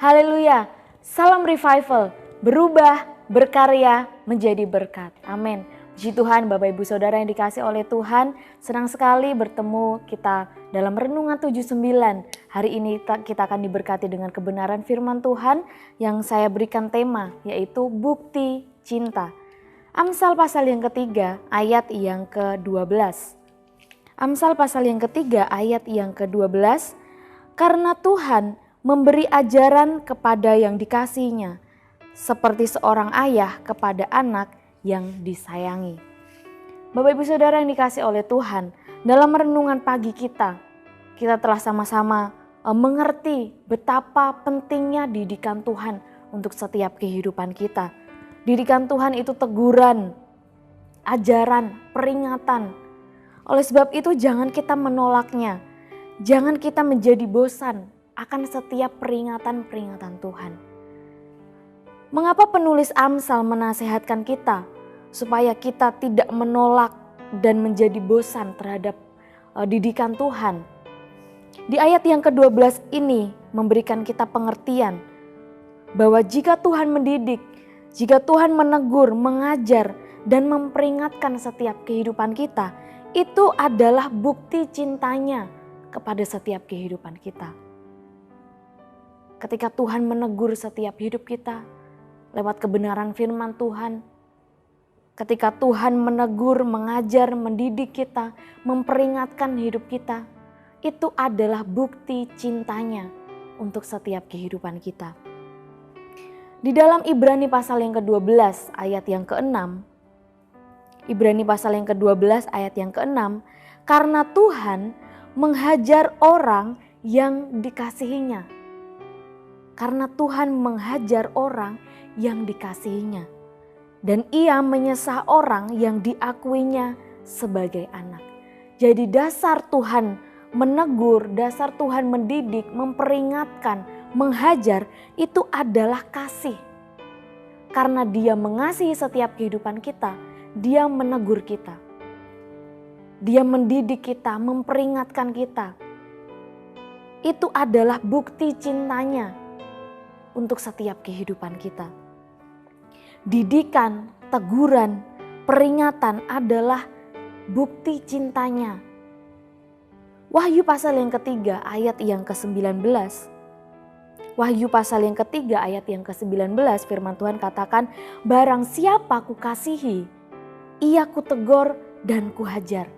Haleluya, salam revival, berubah, berkarya, menjadi berkat. Amin. Puji Tuhan, Bapak Ibu Saudara yang dikasih oleh Tuhan, senang sekali bertemu kita dalam Renungan 79. Hari ini kita akan diberkati dengan kebenaran firman Tuhan yang saya berikan tema, yaitu bukti cinta. Amsal pasal yang ketiga, ayat yang ke-12. Amsal pasal yang ketiga, ayat yang ke-12. Karena Tuhan memberi ajaran kepada yang dikasihinya, seperti seorang ayah kepada anak yang disayangi. Bapak Ibu Saudara yang dikasih oleh Tuhan, dalam renungan pagi kita telah sama-sama mengerti betapa pentingnya didikan Tuhan untuk setiap kehidupan kita. Didikan Tuhan itu teguran, ajaran, peringatan. Oleh sebab itu jangan kita menolaknya, jangan kita menjadi bosan akan setiap peringatan-peringatan Tuhan. Mengapa penulis Amsal menasehatkan kita supaya kita tidak menolak dan menjadi bosan terhadap didikan Tuhan? Di ayat yang ke-12 ini memberikan kita pengertian bahwa jika Tuhan mendidik, jika Tuhan menegur, mengajar, dan memperingatkan setiap kehidupan kita, itu adalah bukti cintanya kepada setiap kehidupan kita. Ketika Tuhan menegur setiap hidup kita lewat kebenaran firman Tuhan, ketika Tuhan menegur, mengajar, mendidik kita, memperingatkan hidup kita, itu adalah bukti cintanya untuk setiap kehidupan kita. Di dalam Ibrani pasal yang ke-12 ayat yang ke-6, Ibrani pasal yang ke-12 ayat yang ke-6, karena Tuhan menghajar orang yang dikasihinya. Karena Tuhan menghajar orang yang dikasihinya, dan Ia menyesah orang yang diakuinya sebagai anak. Jadi dasar Tuhan menegur, dasar Tuhan mendidik, memperingatkan, menghajar itu adalah kasih. Karena Dia mengasihi setiap kehidupan kita, Dia menegur kita. Dia mendidik kita, memperingatkan kita. Itu adalah bukti cintanya untuk setiap kehidupan kita. Didikan, teguran, peringatan adalah bukti cintanya. Wahyu pasal yang ketiga ayat yang ke-19. Wahyu pasal yang ketiga ayat yang ke-19 firman Tuhan katakan, barang siapa kukasihi, ia kutegur dan kuhajar.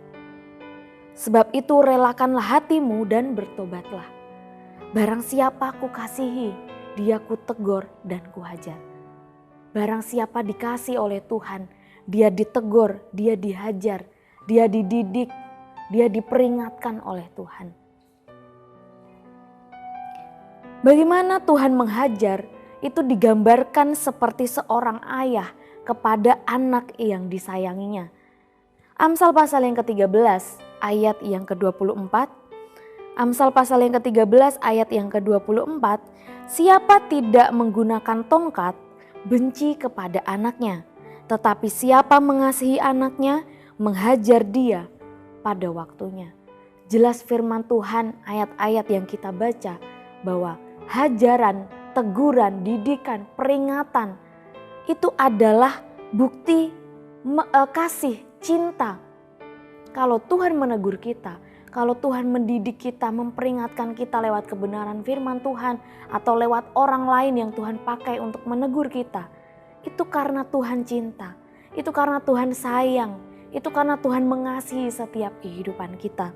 Sebab itu relakanlah hatimu dan bertobatlah. Barang siapa kukasihi, dia kutegur dan kuhajar. Barang siapa dikasih oleh Tuhan, dia ditegur, dia dihajar, dia dididik, dia diperingatkan oleh Tuhan. Bagaimana Tuhan menghajar itu digambarkan seperti seorang ayah kepada anak yang disayanginya. Amsal pasal yang ke-13 ayat yang ke-24. Amsal pasal yang ke-13 ayat yang ke-24. Siapa tidak menggunakan tongkat benci kepada anaknya, tetapi siapa mengasihi anaknya menghajar dia pada waktunya. Jelas firman Tuhan ayat-ayat yang kita baca bahwa hajaran, teguran, didikan, peringatan itu adalah bukti kasih, cinta. Kalau Tuhan menegur kita, kalau Tuhan mendidik kita, memperingatkan kita lewat kebenaran firman Tuhan atau lewat orang lain yang Tuhan pakai untuk menegur kita, itu karena Tuhan cinta, itu karena Tuhan sayang, itu karena Tuhan mengasihi setiap kehidupan kita.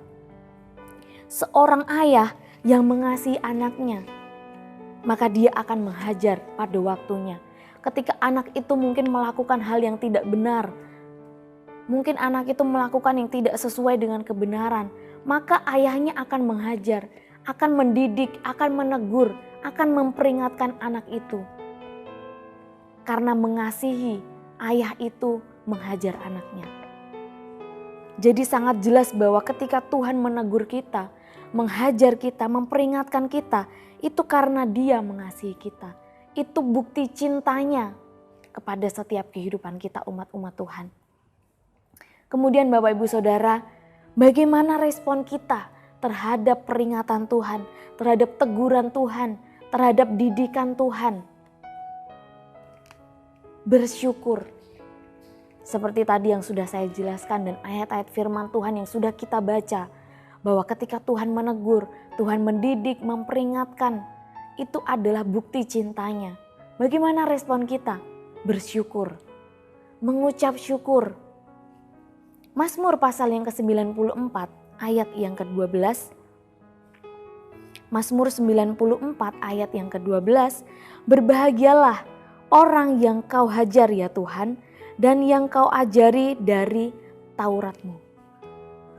Seorang ayah yang mengasihi anaknya, maka dia akan menghajar pada waktunya. Ketika anak itu mungkin melakukan hal yang tidak benar, mungkin anak itu melakukan yang tidak sesuai dengan kebenaran, maka ayahnya akan menghajar, akan mendidik, akan menegur, akan memperingatkan anak itu. Karena mengasihi, ayah itu menghajar anaknya. Jadi sangat jelas bahwa ketika Tuhan menegur kita, menghajar kita, memperingatkan kita, itu karena Dia mengasihi kita. Itu bukti cintanya kepada setiap kehidupan kita umat-umat Tuhan. Kemudian Bapak Ibu Saudara, bagaimana respon kita terhadap peringatan Tuhan, terhadap teguran Tuhan, terhadap didikan Tuhan. Bersyukur. Seperti tadi yang sudah saya jelaskan dan ayat-ayat firman Tuhan yang sudah kita baca. Bahwa ketika Tuhan menegur, Tuhan mendidik, memperingatkan. Itu adalah bukti cintanya. Bagaimana respon kita? Bersyukur. Mengucap syukur. Mazmur pasal yang ke-94 ayat yang ke-12. Mazmur 94 ayat yang ke-12. Berbahagialah orang yang kau hajar ya Tuhan, dan yang kau ajari dari Taurat-Mu.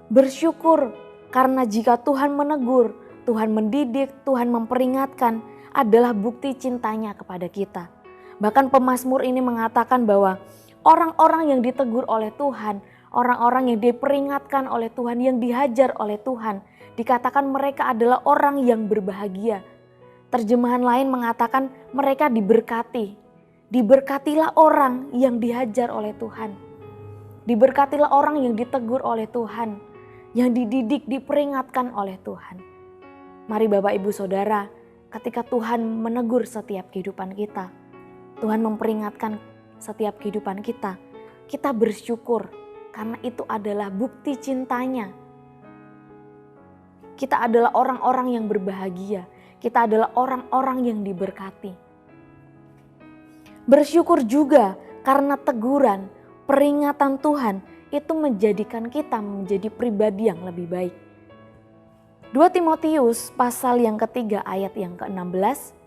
Bersyukur karena jika Tuhan menegur, Tuhan mendidik, Tuhan memperingatkan adalah bukti cintanya kepada kita. Bahkan pemazmur ini mengatakan bahwa orang-orang yang ditegur oleh Tuhan, orang-orang yang diperingatkan oleh Tuhan, yang dihajar oleh Tuhan, dikatakan mereka adalah orang yang berbahagia. Terjemahan lain mengatakan mereka diberkati. Diberkatilah orang yang dihajar oleh Tuhan. Diberkatilah orang yang ditegur oleh Tuhan, yang dididik, diperingatkan oleh Tuhan. Mari Bapak Ibu Saudara, ketika Tuhan menegur setiap kehidupan kita, Tuhan memperingatkan setiap kehidupan kita, kita bersyukur karena itu adalah bukti cintanya. Kita adalah orang-orang yang berbahagia, kita adalah orang-orang yang diberkati. Bersyukur juga karena teguran, peringatan Tuhan itu menjadikan kita menjadi pribadi yang lebih baik. 2 Timotius pasal yang ketiga ayat yang ke-16.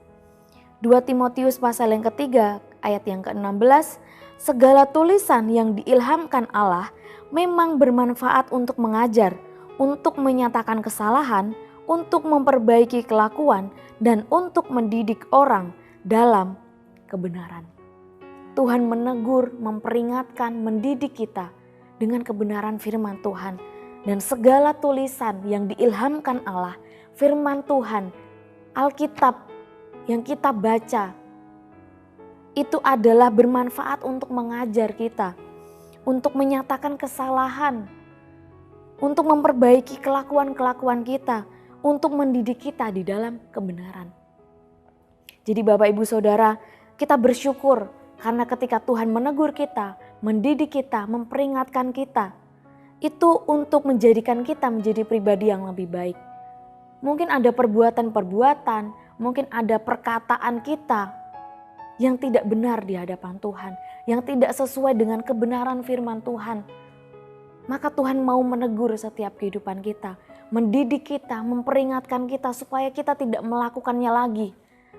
2 Timotius pasal yang ketiga ayat yang ke-16. Segala tulisan yang diilhamkan Allah memang bermanfaat untuk mengajar, untuk menyatakan kesalahan, untuk memperbaiki kelakuan, dan untuk mendidik orang dalam kebenaran. Tuhan menegur, memperingatkan, mendidik kita dengan kebenaran firman Tuhan. Dan segala tulisan yang diilhamkan Allah, firman Tuhan, Alkitab yang kita baca, itu adalah bermanfaat untuk mengajar kita, untuk menyatakan kesalahan, untuk memperbaiki kelakuan-kelakuan kita, untuk mendidik kita di dalam kebenaran. Jadi Bapak Ibu Saudara, kita bersyukur karena ketika Tuhan menegur kita, mendidik kita, memperingatkan kita, itu untuk menjadikan kita menjadi pribadi yang lebih baik. Mungkin ada perbuatan-perbuatan, mungkin ada perkataan kita yang tidak benar di hadapan Tuhan, yang tidak sesuai dengan kebenaran firman Tuhan. Maka Tuhan mau menegur setiap kehidupan kita, mendidik kita, memperingatkan kita supaya kita tidak melakukannya lagi.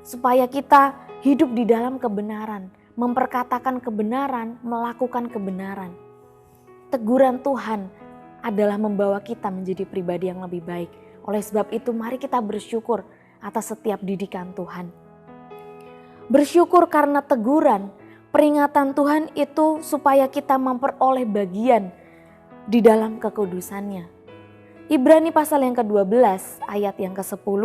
Supaya kita hidup di dalam kebenaran, memperkatakan kebenaran, melakukan kebenaran. Teguran Tuhan adalah membawa kita menjadi pribadi yang lebih baik. Oleh sebab itu mari kita bersyukur atas setiap didikan Tuhan. Bersyukur karena teguran, peringatan Tuhan itu supaya kita memperoleh bagian di dalam kekudusannya. Ibrani pasal yang ke-12 ayat yang ke-10.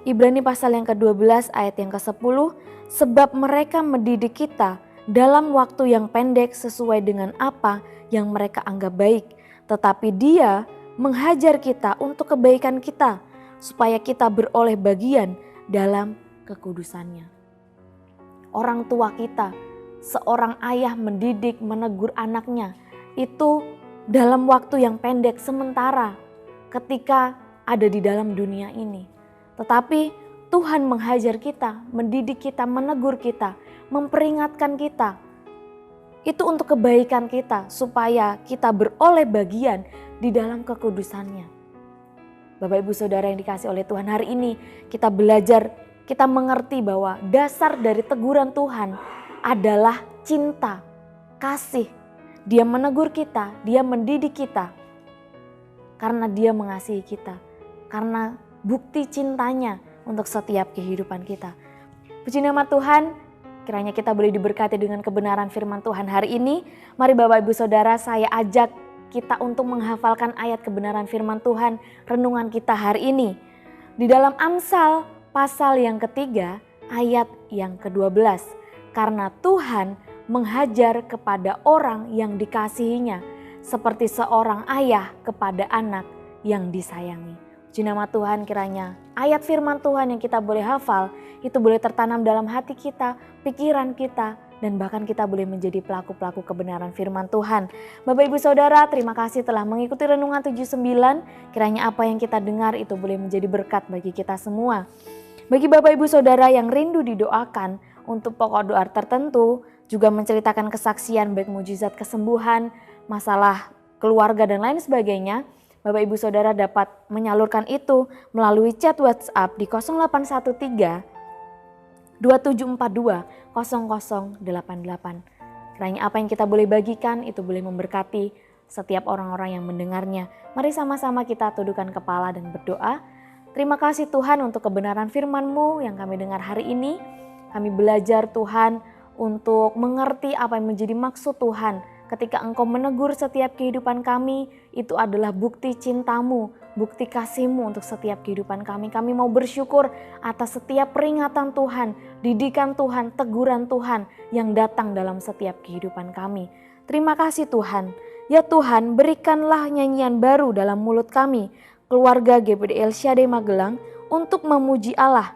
Ibrani pasal yang ke-12 ayat yang ke-10. Sebab mereka mendidik kita dalam waktu yang pendek sesuai dengan apa yang mereka anggap baik. Tetapi Dia menghajar kita untuk kebaikan kita, supaya kita beroleh bagian dalam kekudusannya. Orang tua kita, seorang ayah mendidik, menegur anaknya, itu dalam waktu yang pendek sementara ketika ada di dalam dunia ini. Tetapi Tuhan menghajar kita, mendidik kita, menegur kita, memperingatkan kita. Itu untuk kebaikan kita, supaya kita beroleh bagian di dalam kekudusannya. Bapak Ibu Saudara yang dikasihi oleh Tuhan, hari ini kita belajar, kita mengerti bahwa dasar dari teguran Tuhan adalah cinta, kasih. Dia menegur kita, Dia mendidik kita karena Dia mengasihi kita, karena bukti cintanya untuk setiap kehidupan kita. Puji nama Tuhan, kiranya kita boleh diberkati dengan kebenaran firman Tuhan hari ini. Mari Bapak Ibu Saudara, saya ajak kita untuk menghafalkan ayat kebenaran firman Tuhan renungan kita hari ini. Di dalam Amsal pasal yang ketiga ayat yang ke-12. Karena Tuhan menghajar kepada orang yang dikasihinya seperti seorang ayah kepada anak yang disayangi. Puji nama Tuhan, kiranya ayat firman Tuhan yang kita boleh hafal itu boleh tertanam dalam hati kita, pikiran kita, dan bahkan kita boleh menjadi pelaku-pelaku kebenaran firman Tuhan. Bapak Ibu Saudara, terima kasih telah mengikuti Renungan 79. Kiranya apa yang kita dengar itu boleh menjadi berkat bagi kita semua. Bagi Bapak Ibu Saudara yang rindu didoakan untuk pokok doa tertentu, juga menceritakan kesaksian baik mujizat kesembuhan, masalah keluarga dan lain sebagainya, Bapak Ibu Saudara dapat menyalurkan itu melalui chat WhatsApp di 0813 2742 0088. Kiranya apa yang kita boleh bagikan itu boleh memberkati setiap orang-orang yang mendengarnya. Mari sama-sama kita tundukkan kepala dan berdoa. Terima kasih Tuhan untuk kebenaran firman-Mu yang kami dengar hari ini. Kami belajar Tuhan untuk mengerti apa yang menjadi maksud Tuhan. Ketika Engkau menegur setiap kehidupan kami, itu adalah bukti cinta-Mu, bukti kasih-Mu untuk setiap kehidupan kami. Kami mau bersyukur atas setiap peringatan Tuhan, didikan Tuhan, teguran Tuhan yang datang dalam setiap kehidupan kami. Terima kasih Tuhan. Ya Tuhan, berikanlah nyanyian baru dalam mulut kami, keluarga GPD El Shaddai Magelang, untuk memuji Allah.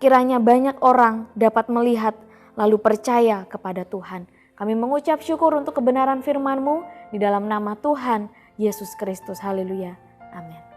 Kiranya banyak orang dapat melihat lalu percaya kepada Tuhan. Kami mengucap syukur untuk kebenaran firman-Mu di dalam nama Tuhan Yesus Kristus. Haleluya. Amin.